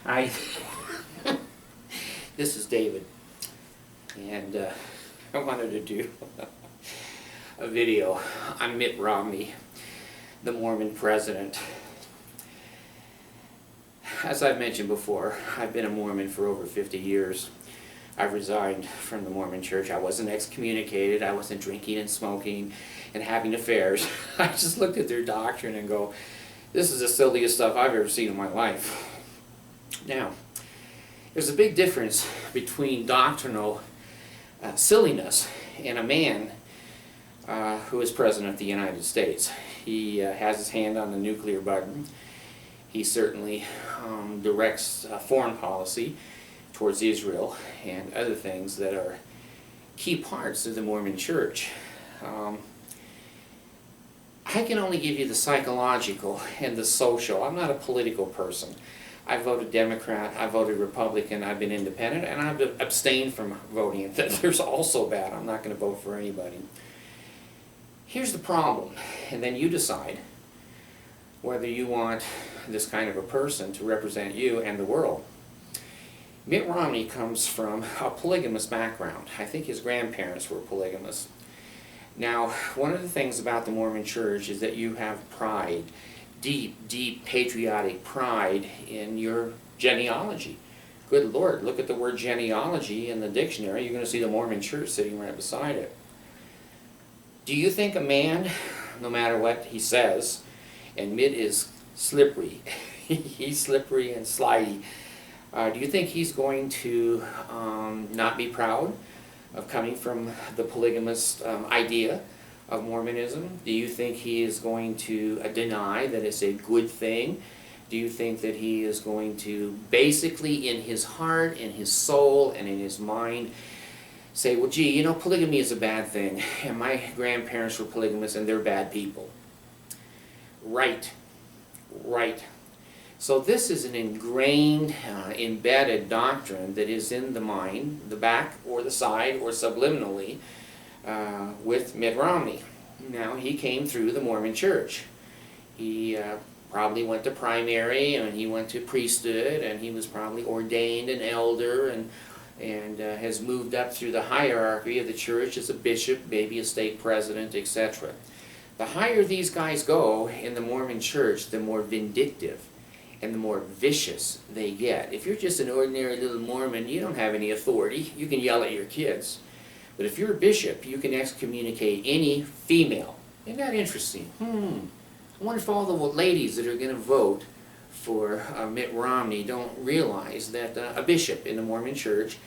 I This is David, and I wanted to do a video on Mitt Romney, the Mormon president. As I've mentioned before, I've been a Mormon for over 50 years. I've resigned from the Mormon church. I wasn't excommunicated. I wasn't drinking and smoking and having affairs. I just looked at their doctrine and go, this is the silliest stuff I've ever seen in my life. Now, there's a big difference between doctrinal silliness and a man who is President of the United States. He has his hand on the nuclear button. He certainly directs foreign policy towards Israel and other things that are key parts of the Mormon church. I can only give you the psychological and the social. I'm not a political person. I voted Democrat, I voted Republican, I've been independent, and I've abstained from voting. There's also bad. I'm not going to vote for anybody. Here's the problem, and then you decide whether you want this kind of a person to represent you and the world. Mitt Romney comes from a polygamous background. I think his grandparents were polygamous. Now, one of the things about the Mormon church is that you have pride, deep, deep patriotic pride in your genealogy. Good Lord, look at the word genealogy in the dictionary. You're going to see the Mormon church sitting right beside it. Do you think a man, no matter what he says, and Mitt is slippery, he's slippery and slidey, do you think he's going to not be proud of coming from the polygamous idea of Mormonism? Do you think he is going to deny that it's a good thing? Do you think that he is going to basically in his heart, in his soul, and in his mind say, well, gee, you know, polygamy is a bad thing, and my grandparents were polygamous and they're bad people? Right. Right. So this is an ingrained, embedded doctrine that is in the mind, the back or the side or subliminally, with Mitt Romney. Now, he came through the Mormon church. He probably went to primary, and he went to priesthood, and he was probably ordained an elder, and has moved up through the hierarchy of the church as a bishop, maybe a stake president, etc. The higher these guys go in the Mormon church, the more vindictive and the more vicious they get. If you're just an ordinary little Mormon, you don't have any authority. You can yell at your kids. But if you're a bishop, you can excommunicate any female. Isn't that interesting? I wonder if all the ladies that are going to vote for Mitt Romney don't realize that a bishop in the Mormon church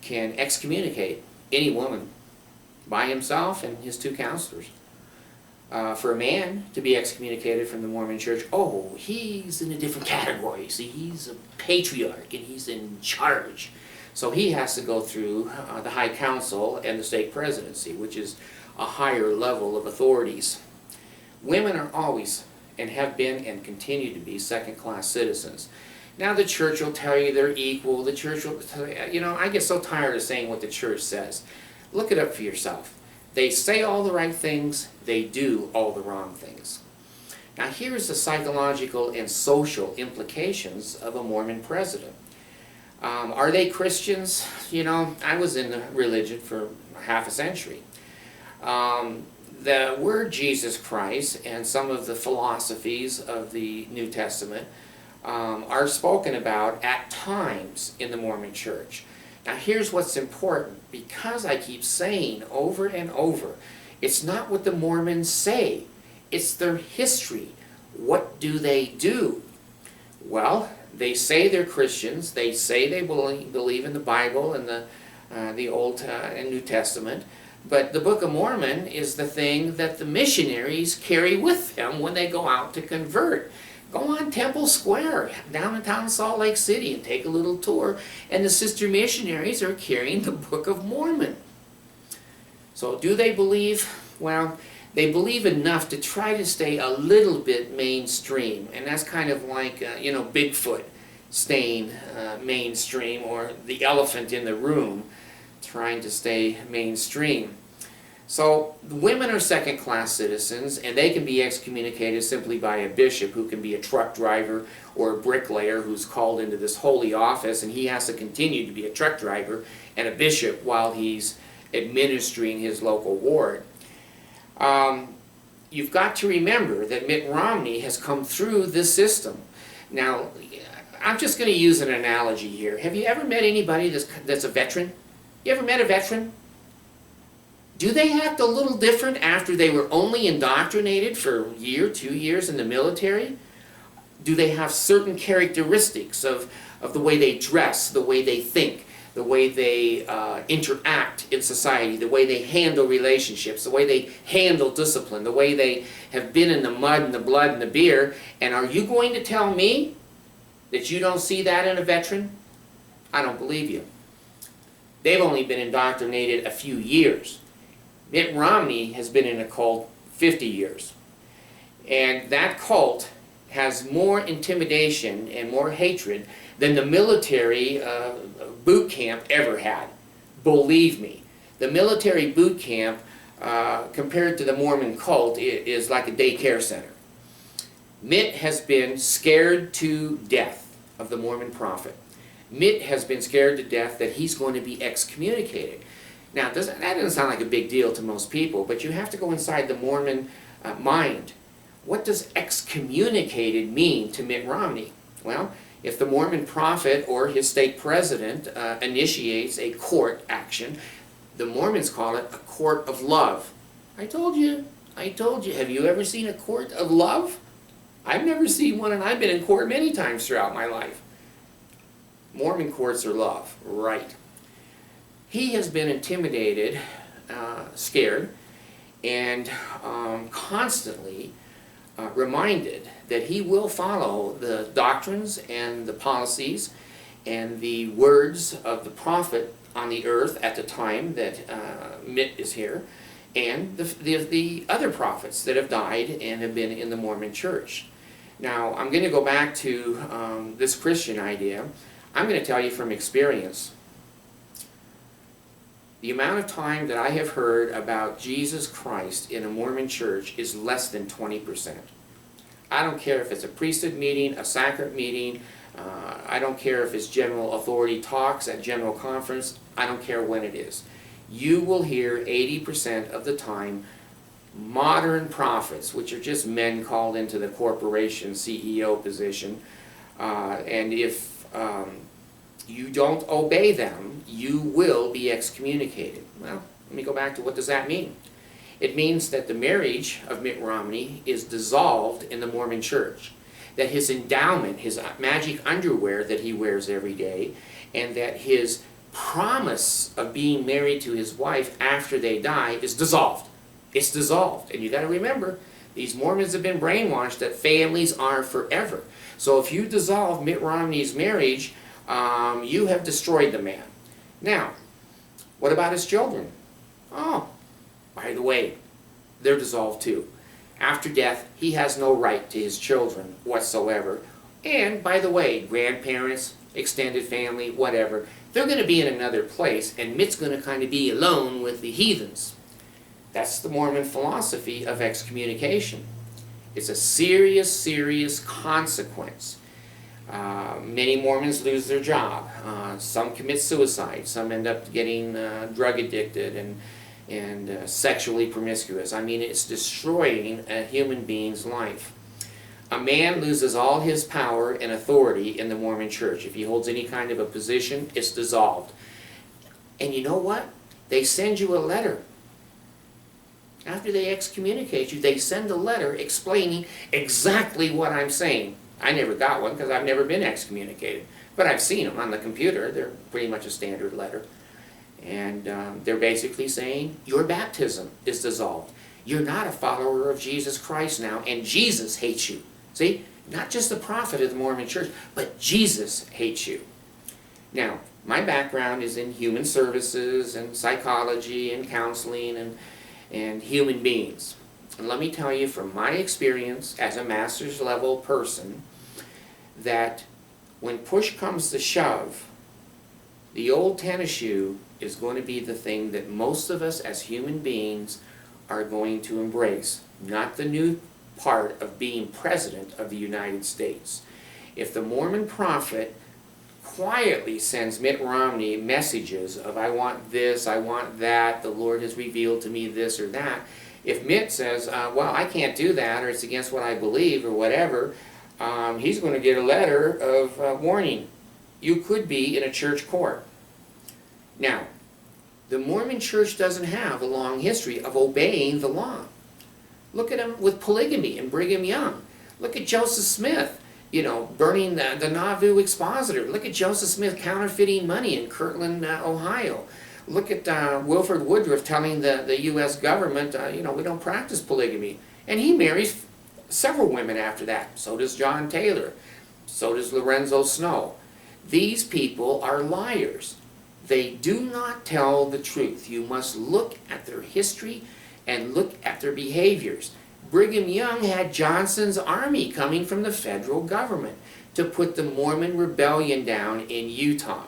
can excommunicate any woman by himself and his two counselors. For a man to be excommunicated from the Mormon church, oh, he's in a different category. See, he's a patriarch and he's in charge. So he has to go through the High Council and the stake presidency, which is a higher level of authorities. Women are always, and have been and continue to be, second-class citizens. Now the church will tell you they're equal. The church will tell you, you know, I get so tired of saying what the church says. Look it up for yourself. They say all the right things, they do all the wrong things. Now here's the psychological and social implications of a Mormon president. Are they Christians? You know, I was in the religion for half a century. The word Jesus Christ and some of the philosophies of the New Testament are spoken about at times in the Mormon church. Now here's what's important, because I keep saying over and over, it's not what the Mormons say, it's their history. What do they do? Well, they say they're Christians, they say they believe in the Bible and the Old and New Testament, but the Book of Mormon is the thing that the missionaries carry with them when they go out to convert. Go on Temple Square, downtown Salt Lake City, and take a little tour, and the sister missionaries are carrying the Book of Mormon. So do they believe? Well, they believe enough to try to stay a little bit mainstream, and that's kind of like, you know, Bigfoot staying mainstream, or the elephant in the room trying to stay mainstream. So the women are second-class citizens, and they can be excommunicated simply by a bishop, who can be a truck driver or a bricklayer who's called into this holy office, and he has to continue to be a truck driver and a bishop while he's administering his local ward. You've got to remember that Mitt Romney has come through this system. Now, I'm just going to use an analogy here. Have you ever met anybody that's a veteran? You ever met a veteran? Do they act a little different after they were only indoctrinated for a year, 2 years in the military? Do they have certain characteristics of the way they dress, the way they think, the way they interact in society, the way they handle relationships, the way they handle discipline, the way they have been in the mud and the blood and the beer? And are you going to tell me that you don't see that in a veteran? I don't believe you. They've only been indoctrinated a few years. Mitt Romney has been in a cult 50 years. And that cult has more intimidation and more hatred than the military boot camp ever had. Believe me. The military boot camp, compared to the Mormon cult, is like a daycare center. Mitt has been scared to death of the Mormon prophet. Mitt has been scared to death that he's going to be excommunicated. Now, that doesn't sound like a big deal to most people, but you have to go inside the Mormon mind. What does excommunicated mean to Mitt Romney? Well, if the Mormon prophet or his state president initiates a court action, the Mormons call it a court of love. I told you. Have you ever seen a court of love? I've never seen one, and I've been in court many times throughout my life. Mormon courts are love, right. He has been intimidated, scared, and constantly reminded that he will follow the doctrines and the policies and the words of the prophet on the earth at the time that Mitt is here, and the other prophets that have died and have been in the Mormon church. Now, I'm going to go back to this Christian idea. I'm going to tell you from experience. The amount of time that I have heard about Jesus Christ in a Mormon church is less than 20%. I don't care if it's a priesthood meeting, a sacrament meeting, I don't care if it's general authority talks at general conference, I don't care when it is. You will hear 80% of the time modern prophets, which are just men called into the corporation CEO position, and if you don't obey them, you will be excommunicated. Well, let me go back to what does that mean? It means that the marriage of Mitt Romney is dissolved in the Mormon church, that his endowment, his magic underwear that he wears every day, and that his promise of being married to his wife after they die is dissolved. It's dissolved. And you got to remember, these Mormons have been brainwashed that families are forever. So if you dissolve Mitt Romney's marriage, you have destroyed the man. Now, what about his children? Oh, by the way, they're dissolved too. After death, he has no right to his children whatsoever. And, by the way, grandparents, extended family, whatever, they're going to be in another place, and Mitt's going to kind of be alone with the heathens. That's the Mormon philosophy of excommunication. It's a serious, serious consequence. Many Mormons lose their job. Some commit suicide. Some end up getting drug addicted and sexually promiscuous. I mean, it's destroying a human being's life. A man loses all his power and authority in the Mormon church. If he holds any kind of a position, it's dissolved. And you know what? They send you a letter. After they excommunicate you, they send a letter explaining exactly what I'm saying. I never got one because I've never been excommunicated. But I've seen them on the computer. They're pretty much a standard letter. And they're basically saying, your baptism is dissolved. You're not a follower of Jesus Christ now, and Jesus hates you. See? Not just the prophet of the Mormon church, but Jesus hates you. Now, my background is in human services and psychology and counseling and human beings. And let me tell you from my experience as a master's level person that when push comes to shove, the old tennis shoe is going to be the thing that most of us as human beings are going to embrace, not the new part of being president of the United States. If the Mormon prophet quietly sends Mitt Romney messages of, I want this, I want that, the Lord has revealed to me this or that, if Mitt says, well, I can't do that, or it's against what I believe, or whatever, he's going to get a letter of warning. You could be in a church court. Now, the Mormon church doesn't have a long history of obeying the law. Look at him with polygamy and Brigham Young. Look at Joseph Smith, burning the Nauvoo Expositor. Look at Joseph Smith counterfeiting money in Kirtland, Ohio. Look at Wilford Woodruff telling the U.S. government, we don't practice polygamy. And he marries several women after that. So does John Taylor. So does Lorenzo Snow. These people are liars. They do not tell the truth. You must look at their history and look at their behaviors. Brigham Young had Johnson's army coming from the federal government to put the Mormon rebellion down in Utah.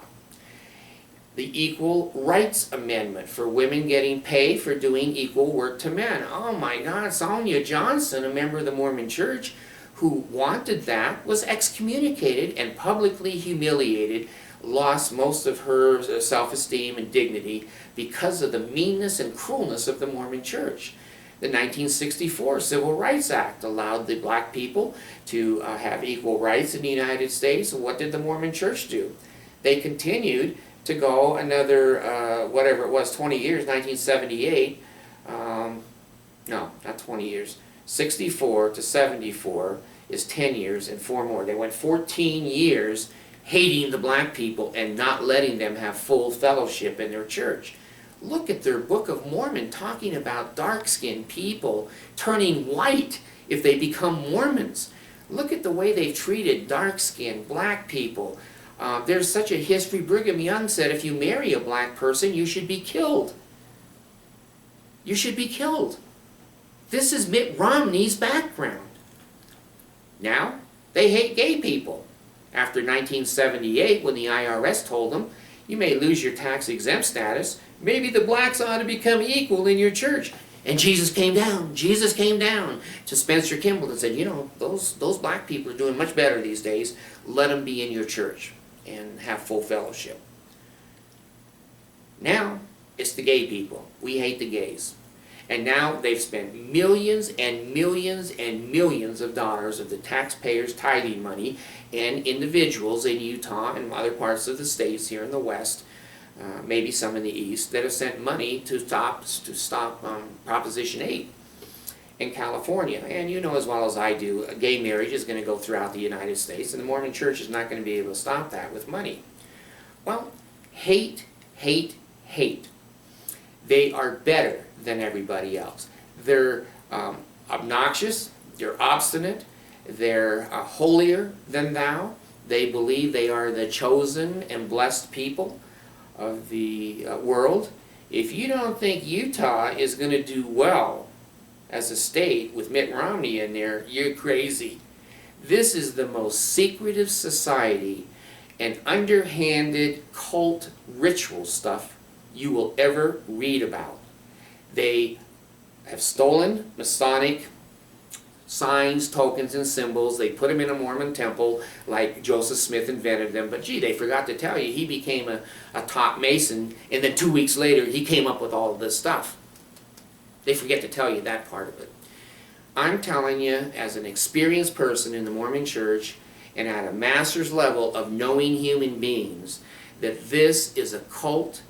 The Equal Rights Amendment for women getting pay for doing equal work to men. Oh my God, Sonia Johnson, a member of the Mormon Church, who wanted that, was excommunicated and publicly humiliated, lost most of her self-esteem and dignity because of the meanness and cruelness of the Mormon Church. The 1964 Civil Rights Act allowed the black people to have equal rights in the United States. And what did the Mormon Church do? They continued to go another, whatever it was, 20 years, 1978, no, not 20 years, 64 to 74 is 10 years and 4 more. They went 14 years hating the black people and not letting them have full fellowship in their church. Look at their Book of Mormon talking about dark-skinned people turning white if they become Mormons. Look at the way they've treated dark-skinned black people. There's such a history. Brigham Young said if you marry a black person, you should be killed. You should be killed. This is Mitt Romney's background. Now, they hate gay people. After 1978, when the IRS told them, you may lose your tax-exempt status, maybe the blacks ought to become equal in your church. And Jesus came down to Spencer Kimball and said, those black people are doing much better these days. Let them be in your church and have full fellowship. Now, it's the gay people. We hate the gays. And now they've spent millions and millions and millions of dollars of the taxpayers' tithing money and individuals in Utah and other parts of the states here in the West, maybe some in the East, that have sent money to stop Proposition 8 in California. And you know as well as I do, gay marriage is going to go throughout the United States, and the Mormon Church is not going to be able to stop that with money. Well, hate, hate, hate. They are better than everybody else. They're obnoxious, they're obstinate, they're holier than thou. They believe they are the chosen and blessed people of the world. If you don't think Utah is going to do well as a state with Mitt Romney in there, you're crazy. This is the most secretive society and underhanded cult ritual stuff you will ever read about. They have stolen Masonic signs, tokens, and symbols. They put them in a Mormon temple like Joseph Smith invented them. But gee, they forgot to tell you, he became a top Mason, and then 2 weeks later he came up with all of this stuff. They forget to tell you that part of it. I'm telling you, as an experienced person in the Mormon Church and at a master's level of knowing human beings, that this is a cult,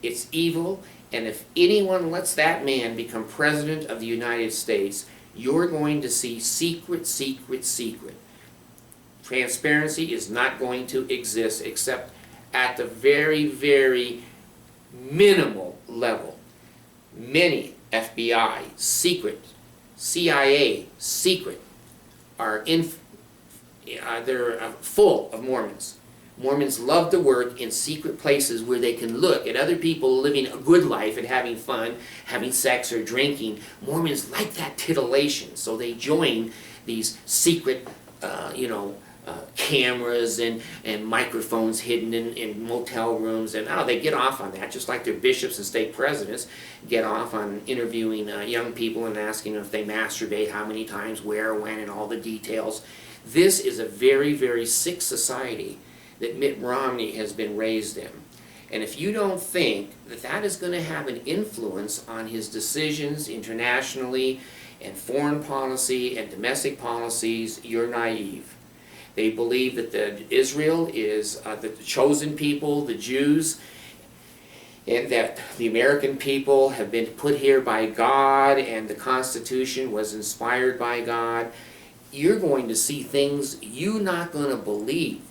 it's evil, and if anyone lets that man become president of the United States, you're going to see secret, secret, secret. Transparency is not going to exist except at the very, very minimal level. Many FBI, secret, CIA, secret, they're full of Mormons. Mormons love to work in secret places where they can look at other people living a good life and having fun, having sex or drinking. Mormons like that titillation, so they join these secret, cameras and microphones hidden in motel rooms, and they get off on that, just like their bishops and stake presidents get off on interviewing young people and asking them if they masturbate, how many times, where, when, and all the details. This is a very, very sick society that Mitt Romney has been raised in. And if you don't think that that is going to have an influence on his decisions internationally and foreign policy and domestic policies, you're naive. They believe that Israel is the chosen people, the Jews, and that the American people have been put here by God and the Constitution was inspired by God. You're going to see things you're not going to believe.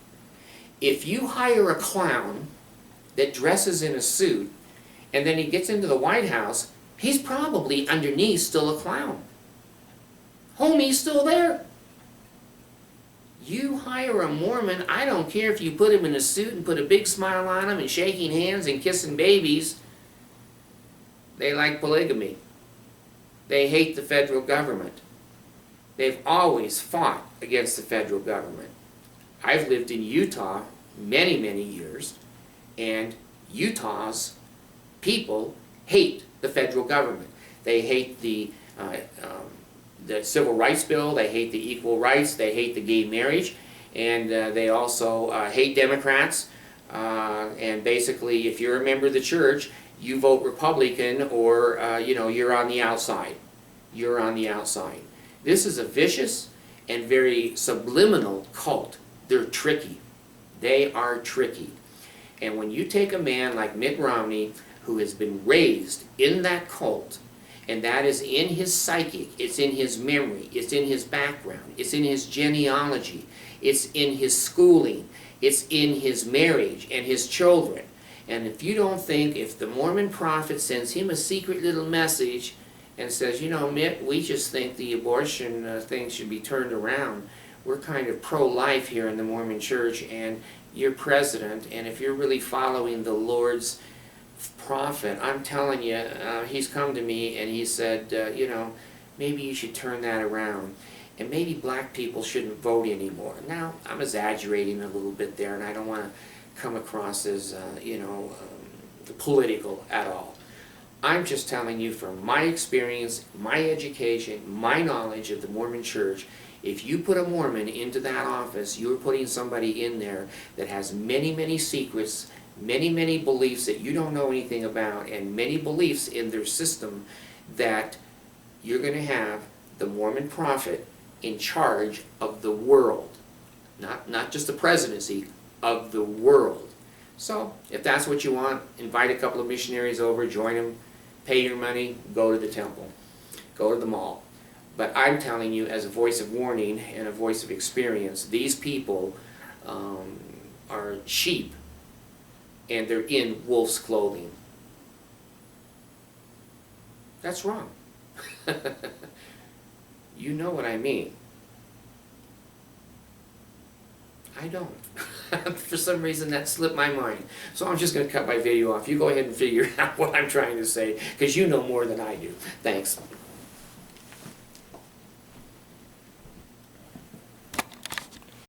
If you hire a clown that dresses in a suit, and then he gets into the White House, he's probably underneath still a clown. Homie's still there. You hire a Mormon, I don't care if you put him in a suit and put a big smile on him and shaking hands and kissing babies. They like polygamy. They hate the federal government. They've always fought against the federal government. I've lived in Utah many, many years, and Utah's people hate the federal government. They hate the Civil Rights Bill, they hate the equal rights, they hate the gay marriage, and they also hate Democrats. And basically, if you're a member of the church, you vote Republican, or you're on the outside. You're on the outside. This is a vicious and very subliminal cult. They're tricky. They are tricky. And when you take a man like Mitt Romney, who has been raised in that cult, and that is in his psychic, it's in his memory, it's in his background, it's in his genealogy, it's in his schooling, it's in his marriage and his children. And if you don't think, if the Mormon prophet sends him a secret little message and says, you know, Mitt, we just think the abortion thing should be turned around. We're kind of pro-life here in the Mormon church, and you're president, and if you're really following the Lord's prophet, I'm telling you, he's come to me and he said, maybe you should turn that around, and maybe black people shouldn't vote anymore. Now, I'm exaggerating a little bit there, and I don't want to come across as, political at all. I'm just telling you from my experience, my education, my knowledge of the Mormon church. If you put a Mormon into that office, you're putting somebody in there that has many, many secrets, many, many beliefs that you don't know anything about, and many beliefs in their system that you're going to have the Mormon prophet in charge of the world. Not just the presidency, of the world. So, if that's what you want, invite a couple of missionaries over, join them, pay your money, go to the temple, go to the mall. But I'm telling you, as a voice of warning and a voice of experience, these people are sheep, and they're in wolf's clothing. That's wrong. You know what I mean. I don't. For some reason that slipped my mind. So I'm just going to cut my video off. You go ahead and figure out what I'm trying to say, because you know more than I do. Thanks.